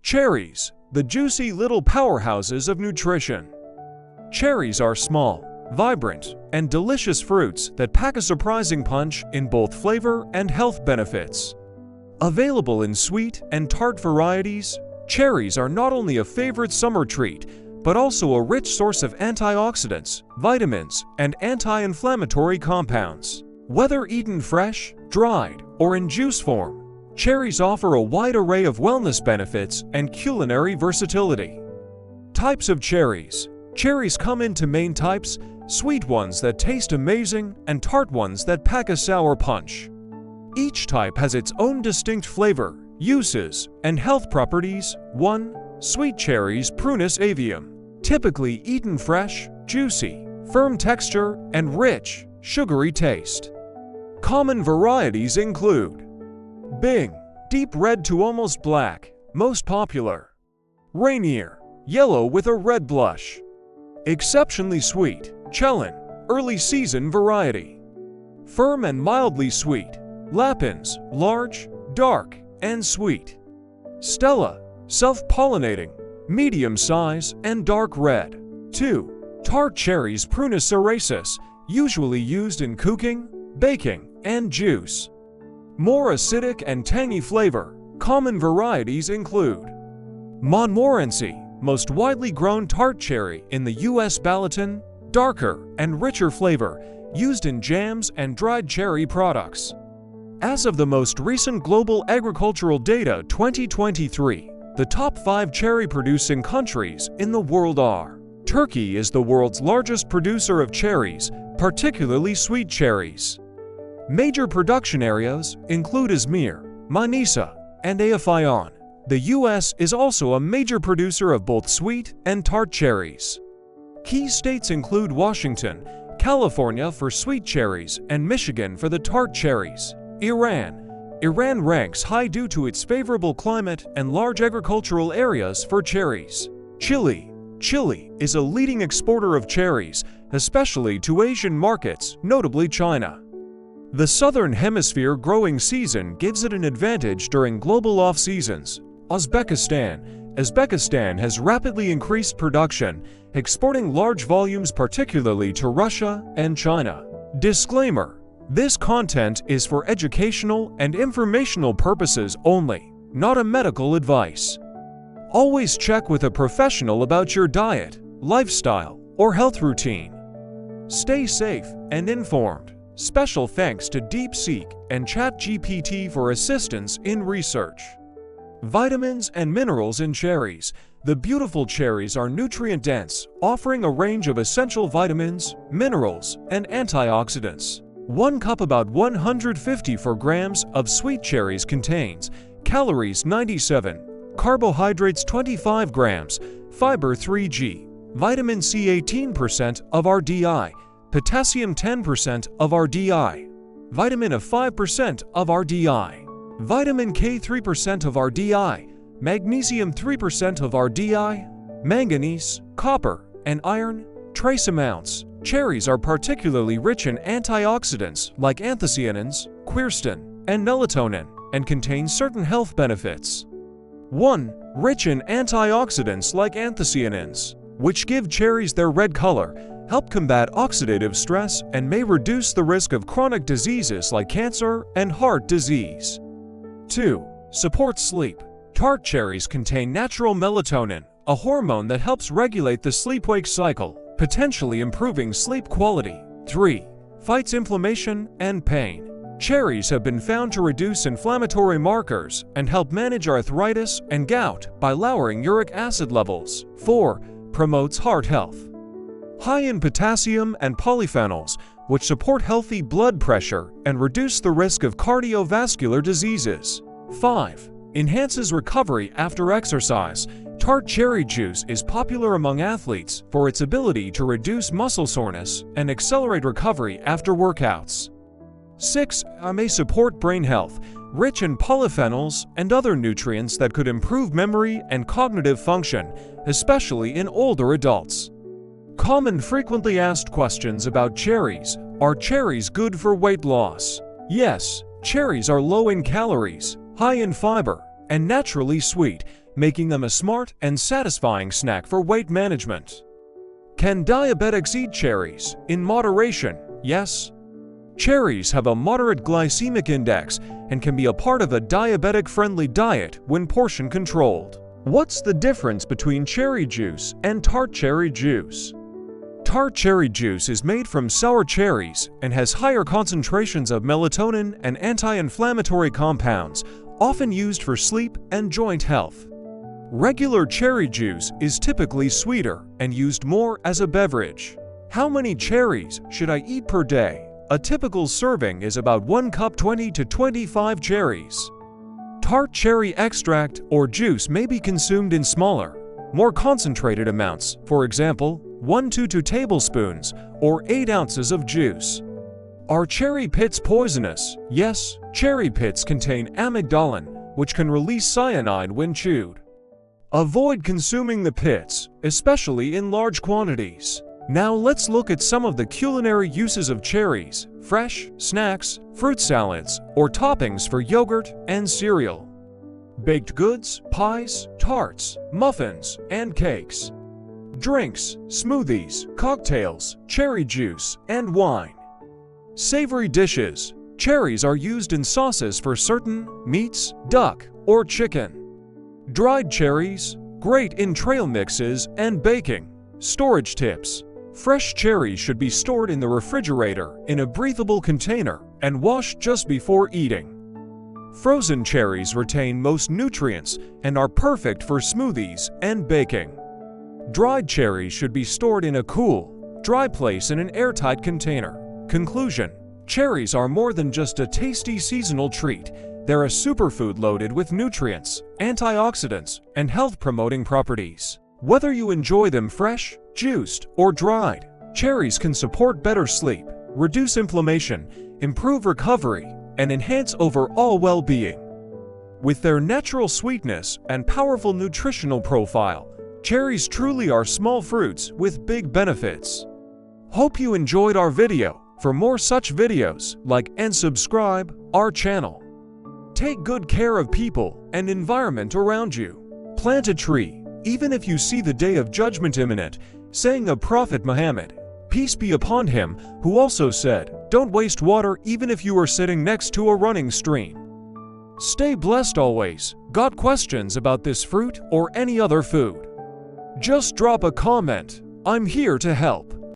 Cherries, the juicy little powerhouses of nutrition. Cherries are small, vibrant, and delicious fruits that pack a surprising punch in both flavor and health benefits. Available in sweet and tart varieties, cherries are not only a favorite summer treat, but also a rich source of antioxidants, vitamins, and anti-inflammatory compounds. Whether eaten fresh, dried, or in juice form, cherries offer a wide array of wellness benefits and culinary versatility. Types of cherries. Cherries come in two main types: sweet ones that taste amazing and tart ones that pack a sour punch. Each type has its own distinct flavor, uses, and health properties. 1. Sweet cherries. Prunus avium. Typically eaten fresh, juicy, firm texture, and rich, sugary taste. Common varieties include Bing, deep red to almost black, most popular. Rainier, yellow with a red blush. Exceptionally sweet, Chelin, early season variety. Firm and mildly sweet, Lapins, large, dark, and sweet. Stella, self-pollinating, medium size and dark red. 2. Tart cherries. Prunus cerasus, usually used in cooking, baking, and juice. More acidic and tangy flavor. Common varieties include Montmorency, most widely grown tart cherry in the U.S. Melatonin, darker and richer flavor, used in jams and dried cherry products. As of the most recent Global Agricultural Data 2023, the top 5 cherry-producing countries in the world are: Turkey is the world's largest producer of cherries, particularly sweet cherries. Major production areas include Izmir, Manisa, and Afyon. The U.S. is also a major producer of both sweet and tart cherries. Key states include Washington, California for sweet cherries, and Michigan for the tart cherries. Iran ranks high due to its favorable climate and large agricultural areas for cherries. Chile is a leading exporter of cherries, especially to Asian markets, notably China. The Southern Hemisphere growing season gives it an advantage during global off-seasons. Uzbekistan has rapidly increased production, exporting large volumes particularly to Russia and China. Disclaimer: this content is for educational and informational purposes only, not a medical advice. Always check with a professional about your diet, lifestyle, or health routine. Stay safe and informed. Special thanks to DeepSeek and ChatGPT for assistance in research. Vitamins and minerals in cherries. The beautiful cherries are nutrient-dense, offering a range of essential vitamins, minerals, and antioxidants. 1 cup, about 154 grams, of sweet cherries contains calories 97, carbohydrates 25 grams, fiber 3g, vitamin C 18% of RDI, potassium 10% of RDI, vitamin A 5% of RDI, vitamin K 3% of RDI, magnesium 3% of RDI, manganese, copper, and iron, trace amounts. Cherries are particularly rich in antioxidants like anthocyanins, quercetin, and melatonin, and contain certain health benefits. 1. Rich in antioxidants like anthocyanins, which give cherries their red color, help combat oxidative stress, and may reduce the risk of chronic diseases like cancer and heart disease. 2. Support sleep. Tart cherries contain natural melatonin, a hormone that helps regulate the sleep-wake cycle, potentially improving sleep quality. 3. Fights inflammation and pain. Cherries have been found to reduce inflammatory markers and help manage arthritis and gout by lowering uric acid levels. 4. Promotes heart health. High in potassium and polyphenols, which support healthy blood pressure and reduce the risk of cardiovascular diseases. 5. Enhances recovery after exercise. Tart cherry juice is popular among athletes for its ability to reduce muscle soreness and accelerate recovery after workouts. 6. May support brain health, rich in polyphenols and other nutrients that could improve memory and cognitive function, especially in older adults. Common frequently asked questions about cherries. Are cherries good for weight loss? Yes, cherries are low in calories, high in fiber, and naturally sweet, making them a smart and satisfying snack for weight management. Can diabetics eat cherries? In moderation, yes. Cherries have a moderate glycemic index and can be a part of a diabetic-friendly diet when portion-controlled. What's the difference between cherry juice and tart cherry juice? Tart cherry juice is made from sour cherries and has higher concentrations of melatonin and anti-inflammatory compounds, often used for sleep and joint health. Regular cherry juice is typically sweeter and used more as a beverage. How many cherries should I eat per day? A typical serving is about 1 cup 20 to 25 cherries. Tart cherry extract or juice may be consumed in smaller, more concentrated amounts, for example, 1 to 2 tablespoons or 8 ounces of juice. Are cherry pits poisonous? Yes, cherry pits contain amygdalin, which can release cyanide when chewed. Avoid consuming the pits, especially in large quantities. Now let's look at some of the culinary uses of cherries: fresh, snacks, fruit salads, or toppings for yogurt and cereal. Baked goods, pies, tarts, muffins, and cakes. Drinks, smoothies, cocktails, cherry juice, and wine. Savory dishes. Cherries are used in sauces for certain meats, duck, or chicken. Dried cherries, great in trail mixes and baking. Storage tips. Fresh cherries should be stored in the refrigerator in a breathable container and washed just before eating. Frozen cherries retain most nutrients and are perfect for smoothies and baking. Dried cherries should be stored in a cool, dry place in an airtight container. Conclusion: cherries are more than just a tasty seasonal treat. They're a superfood loaded with nutrients, antioxidants, and health-promoting properties. Whether you enjoy them fresh, juiced, or dried, cherries can support better sleep, reduce inflammation, improve recovery, and enhance overall well-being. With their natural sweetness and powerful nutritional profile, cherries truly are small fruits with big benefits. Hope you enjoyed our video. For more such videos, like and subscribe our channel. Take good care of people and environment around you. Plant a tree, even if you see the day of judgment imminent, saying of Prophet Muhammad, peace be upon him, who also said, don't waste water even if you are sitting next to a running stream. Stay blessed always. Got questions about this fruit or any other food? Just drop a comment. I'm here to help.